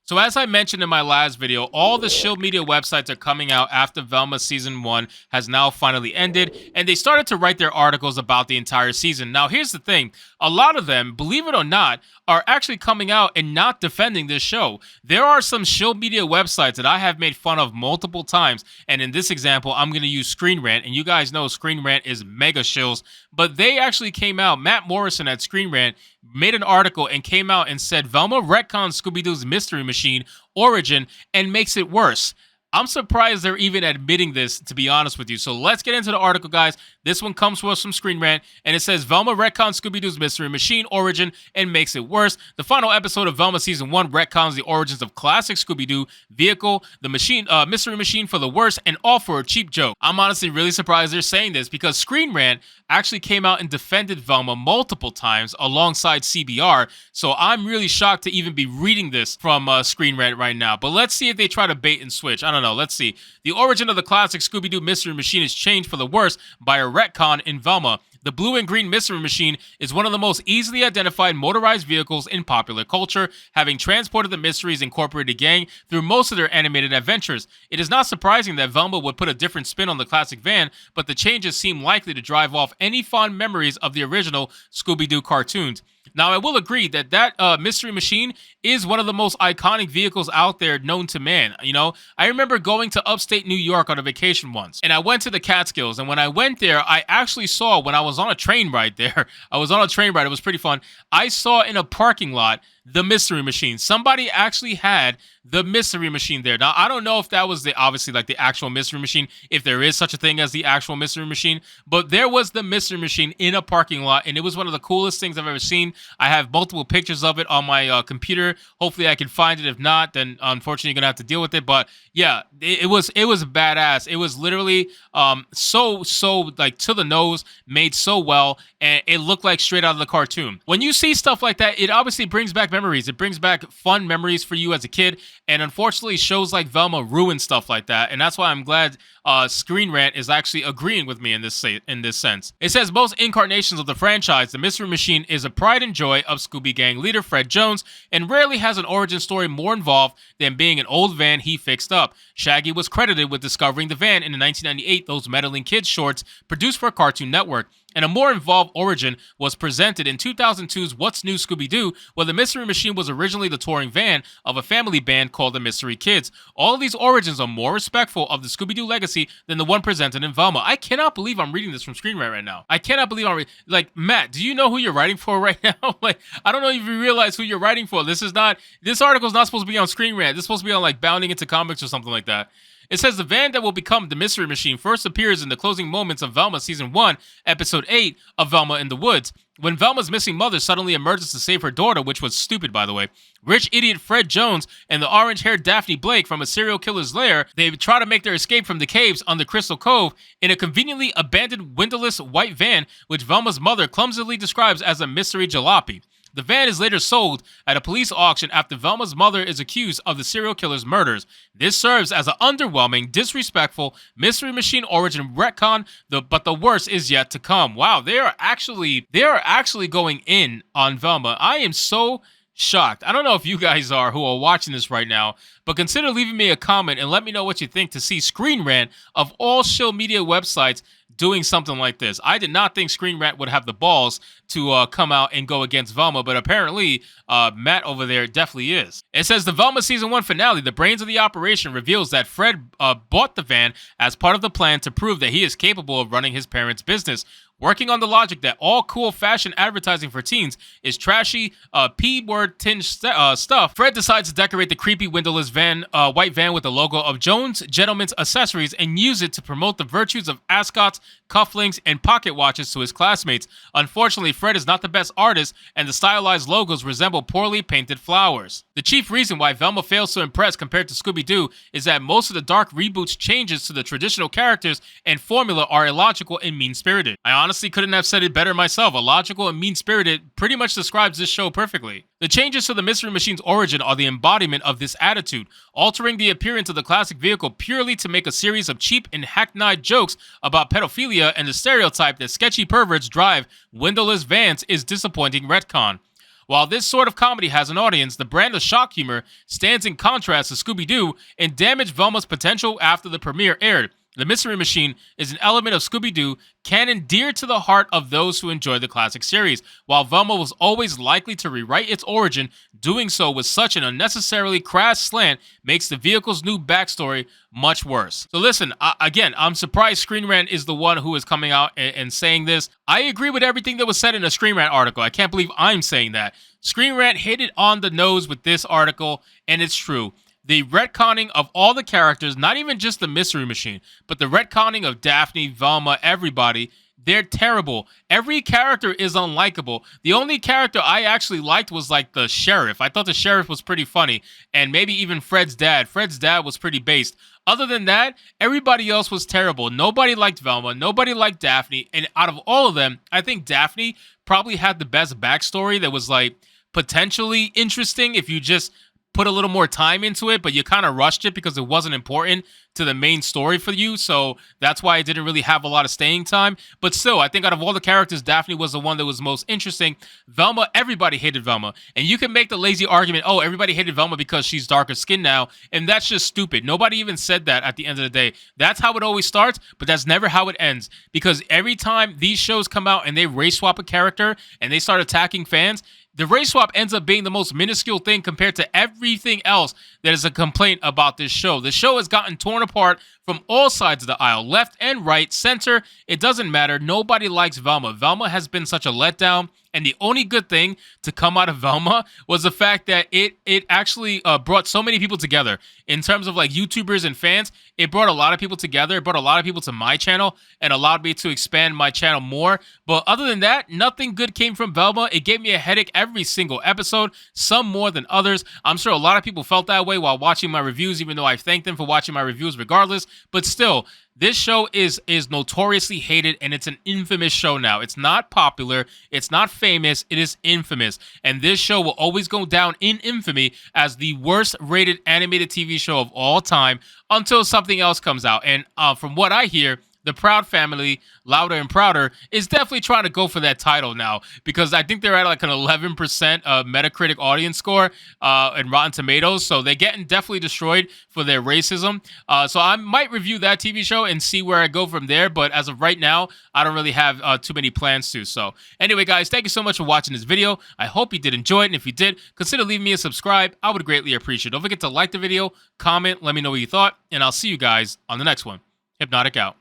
So as I mentioned in my last video, all the shield media websites are coming out after Velma season 1 has now finally ended, and they started to write their articles about the entire season. Now here's the thing, a lot of them, believe it or not, are actually coming out and not defending this show. There are some shield media websites that I have made fun of multiple times, and in this example, I'm going to use ScreenRant, and you guys know ScreenRant is mega shills, but they actually came out, Matt Morrison at ScreenRant made an article and came out and said Velma retcons Scooby-Doo's Mystery Machine origin and makes it worse. I'm surprised they're even admitting this, to be honest with you. So let's get into the article, guys. This one comes to us from ScreenRant, and it says Velma retcons Scooby-Doo's Mystery Machine origin and makes it worse. The final episode of Velma Season 1 retcons the origins of classic Scooby-Doo vehicle, the Mystery Machine for the worse, and all for a cheap joke. I'm honestly really surprised they're saying this because ScreenRant actually came out and defended Velma multiple times alongside CBR, so I'm really shocked to even be reading this from ScreenRant right now. But let's see if they try to bait and switch. I don't know. Let's see. The origin of the classic Scooby-Doo Mystery Machine is changed for the worse by a retcon in Velma. The blue and green Mystery Machine is one of the most easily identified motorized vehicles in popular culture, having transported the Mystery's Incorporated gang through most of their animated adventures. It is not surprising that Velma would put a different spin on the classic van, but the changes seem likely to drive off any fond memories of the original Scooby-Doo cartoons. Now, I will agree that Mystery Machine is one of the most iconic vehicles out there known to man. You know, I remember going to upstate New York on a vacation once, and I went to the Catskills, and when I went there, I actually saw, when I was on a train ride there, it was pretty fun, I saw in a parking lot the Mystery Machine. Somebody actually had the Mystery Machine there. Now, I don't know if that was obviously like the actual Mystery Machine, if there is such a thing as the actual Mystery Machine, but there was the Mystery Machine in a parking lot, and it was one of the coolest things I've ever seen. I have multiple pictures of it on my computer. Hopefully I can find it. If not, then unfortunately you're gonna have to deal with it. But yeah, it was badass. It was literally so like to the nose, made so well, and it looked like straight out of the cartoon. When you see stuff like that, it obviously brings back memories. It brings back fun memories for you as a kid, and unfortunately shows like Velma ruin stuff like that, and that's why I'm glad ScreenRant is actually agreeing with me in this sense. It says most incarnations of the franchise, the Mystery Machine is a pride and joy of Scooby Gang leader Fred Jones, and rarely has an origin story more involved than being an old van he fixed up. Shaggy was credited with discovering the van in the 1998 Those Meddling Kids shorts produced for Cartoon Network. And a more involved origin was presented in 2002's What's New Scooby-Doo, where the Mystery Machine was originally the touring van of a family band called the Mystery Kids. All of these origins are more respectful of the Scooby-Doo legacy than the one presented in Velma. I cannot believe I'm reading this from ScreenRant right now. I cannot believe I'm reading. Like, Matt, do you know who you're writing for right now? Like, I don't know if you realize who you're writing for. This article's not supposed to be on ScreenRant. This is supposed to be on, like, Bounding Into Comics or something like that. It says the van that will become the Mystery Machine first appears in the closing moments of Velma Season 1, Episode 8 of Velma in the Woods. When Velma's missing mother suddenly emerges to save her daughter, which was stupid, by the way, rich idiot Fred Jones and the orange-haired Daphne Blake from a serial killer's lair, they try to make their escape from the caves on the Crystal Cove in a conveniently abandoned windowless white van, which Velma's mother clumsily describes as a mystery jalopy. The van is later sold at a police auction after Velma's mother is accused of the serial killer's murders. This serves as an underwhelming, disrespectful Mystery Machine origin retcon, but the worst is yet to come. Wow, they are actually going in on Velma. I am so shocked. I don't know if you guys are who are watching this right now, but consider leaving me a comment and let me know what you think to see ScreenRant of all shield media websites doing something like this. I did not think ScreenRant would have the balls to come out and go against Velma, but apparently Matt over there definitely is. It says the Velma Season 1 finale, the brains of the operation, reveals that Fred bought the van as part of the plan to prove that he is capable of running his parents' business. Working on the logic that all cool fashion advertising for teens is trashy, P-word tinged stuff, Fred decides to decorate the creepy windowless white van with the logo of Jones Gentlemen's Accessories and use it to promote the virtues of ascots, cufflinks, and pocket watches to his classmates. Unfortunately, Fred is not the best artist, and the stylized logos resemble poorly painted flowers. The chief reason why Velma fails to impress compared to Scooby-Doo is that most of the dark reboot's changes to the traditional characters and formula are illogical and mean-spirited. I honestly couldn't have said it better myself. Illogical and mean-spirited pretty much describes this show perfectly. The changes to the Mystery Machine's origin are the embodiment of this attitude, altering the appearance of the classic vehicle purely to make a series of cheap and hackneyed jokes about pedophilia and the stereotype that sketchy perverts drive windowless vans is disappointing retcon. While this sort of comedy has an audience, the brand of shock humor stands in contrast to Scooby-Doo and damaged Velma's potential after the premiere aired. The Mystery Machine is an element of Scooby-Doo canon dear to the heart of those who enjoy the classic series. While Velma was always likely to rewrite its origin, doing so with such an unnecessarily crass slant makes the vehicle's new backstory much worse. So listen, again, I'm surprised ScreenRant is the one who is coming out and saying this. I agree with everything that was said in the ScreenRant article. I can't believe I'm saying that. ScreenRant hit it on the nose with this article, and it's true. The retconning of all the characters, not even just the Mystery Machine, but the retconning of Daphne, Velma, everybody, they're terrible. Every character is unlikable. The only character I actually liked was like the sheriff. I thought the sheriff was pretty funny, and maybe even Fred's dad. Fred's dad was pretty based. Other than that, everybody else was terrible. Nobody liked Velma. Nobody liked Daphne. And out of all of them, I think Daphne probably had the best backstory that was like potentially interesting if you just put a little more time into it, but you kind of rushed it because it wasn't important to the main story for you, so that's why it didn't really have a lot of staying time. But still, I think out of all the characters, Daphne was the one that was most interesting. Velma, everybody hated Velma, and you can make the lazy argument, oh, everybody hated Velma because she's darker skinned now, and that's just stupid. Nobody even said that at the end of the day. That's how it always starts, but that's never how it ends, because every time these shows come out and they race swap a character and they start attacking fans, the race swap ends up being the most minuscule thing compared to everything else that is a complaint about this show. The show has gotten torn apart from all sides of the aisle, left and right, center. It doesn't matter. Nobody likes Velma. Velma has been such a letdown, and the only good thing to come out of Velma was the fact that it actually brought so many people together. In terms of like YouTubers and fans, it brought a lot of people together. It brought a lot of people to my channel and allowed me to expand my channel more. But other than that, nothing good came from Velma. It gave me a headache every single episode, some more than others. I'm sure a lot of people felt that way while watching my reviews, even though I thank them for watching my reviews regardless. But still, this show is notoriously hated, and it's an infamous show now. It's not popular. It's not famous. It is infamous. And this show will always go down in infamy as the worst rated animated TV show of all time until something else comes out. And from what I hear, the Proud Family, Louder and Prouder, is definitely trying to go for that title now, because I think they're at like an 11% Metacritic audience score in Rotten Tomatoes, so they're getting definitely destroyed for their racism. So I might review that TV show and see where I go from there, but as of right now, I don't really have too many plans to. So anyway, guys, thank you so much for watching this video. I hope you did enjoy it, and if you did, consider leaving me a subscribe. I would greatly appreciate it. Don't forget to like the video, comment, let me know what you thought, and I'll see you guys on the next one. Hypnotic out.